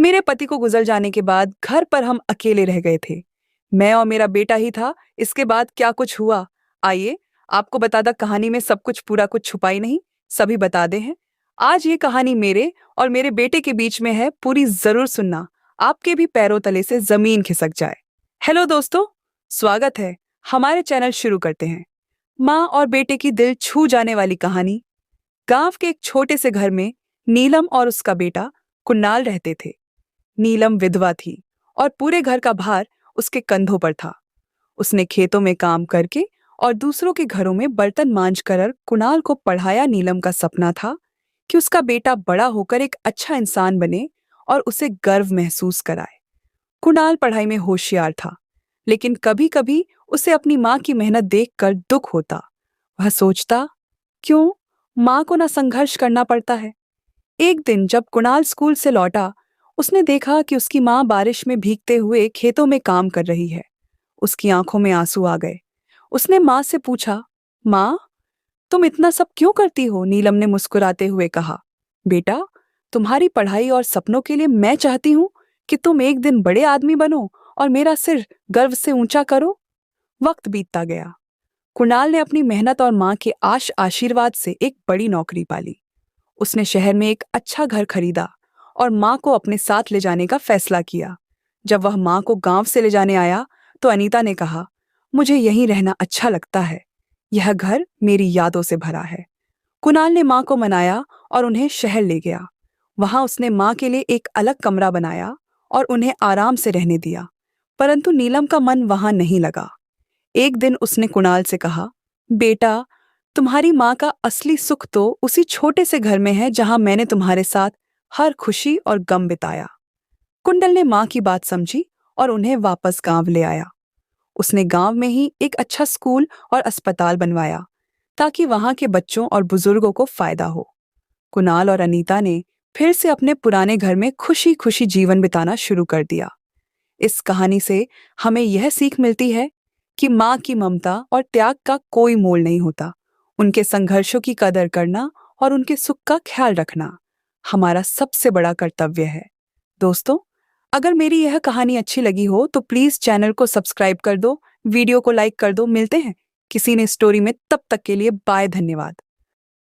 मेरे पति को गुजर जाने के बाद घर पर हम अकेले रह गए थे। मैं और मेरा बेटा ही था। इसके बाद क्या कुछ हुआ, आइए आपको बतादा कहानी में सब कुछ पूरा कुछ छुपाई नहीं, सभी बता दे हैं। आज ये कहानी मेरे और मेरे बेटे के बीच में है, पूरी जरूर सुनना, आपके भी पैरों तले से जमीन खिसक जाए। हेलो दोस्तों, स्वागत है। हमारे चैनल शुरू करते हैं। माँ और बेटे की दिल छू जाने वाली कहानी। गांव के एक छोटे से घर में नीलम और उसका बेटा कुणाल रहते थे। नीलम विधवा थी और पूरे घर का भार उसके कंधों पर था। उसने खेतों में काम करके और दूसरों के घरों में बर्तन मांज कर कुणाल को पढ़ाया। नीलम का सपना था कि उसका बेटा बड़ा होकर एक अच्छा इंसान बने और उसे गर्व महसूस कराए। कुणाल पढ़ाई में होशियार था, लेकिन कभी कभी उसे अपनी माँ की मेहनत देखकर दुख होता। वह सोचता, क्यों माँ को ना संघर्ष करना पड़ता है। एक दिन जब कुणाल स्कूल से लौटा, उसने देखा कि उसकी माँ बारिश में भीगते हुए खेतों में काम कर रही है। उसकी आंखों में आंसू आ गए। उसने माँ से पूछा, माँ, तुम इतना सब क्यों करती हो? नीलम ने मुस्कुराते हुए कहा, बेटा, तुम्हारी पढ़ाई और सपनों के लिए मैं चाहती हूँ कि तुम एक दिन बड़े आदमी बनो और मेरा सिर गर्व से ऊंचा करो। वक्त बीतता गया। कुणाल ने अपनी मेहनत और माँ के आशीर्वाद से एक बड़ी नौकरी पाली। उसने शहर में एक अच्छा घर खरीदा और माँ को अपने साथ ले जाने का फैसला किया। जब वह माँ को गांव से ले जाने आया तो अनीता ने कहा, मुझे यहीं रहना अच्छा लगता है, यह घर मेरी यादों से भरा है। कुणाल ने माँ को मनाया और उन्हें शहर ले गया। वहां उसने माँ के लिए एक अलग कमरा बनाया और उन्हें आराम से रहने दिया। परंतु नीलम का मन वहां नहीं लगा। एक दिन उसने कुणाल से कहा, बेटा, तुम्हारी माँ का असली सुख तो उसी छोटे से घर में है जहां मैंने तुम्हारे साथ हर खुशी और गम बिताया। कुंडल ने माँ की बात समझी और उन्हें वापस गांव ले आया। उसने गांव में ही एक अच्छा स्कूल और अस्पताल बनवाया ताकि वहां के बच्चों और बुजुर्गों को फायदा हो। कुणाल और अनीता ने फिर से अपने पुराने घर में खुशी खुशी जीवन बिताना शुरू कर दिया। इस कहानी से हमें यह सीख मिलती है कि माँ की ममता और त्याग का कोई मोल नहीं होता। उनके संघर्षों की कदर करना और उनके सुख का ख्याल रखना हमारा सबसे बड़ा कर्तव्य है। दोस्तों, अगर मेरी यह कहानी अच्छी लगी हो तो प्लीज चैनल को सब्सक्राइब कर दो, वीडियो को लाइक कर दो। मिलते हैं किसी ने स्टोरी में, तब तक के लिए बाय, धन्यवाद।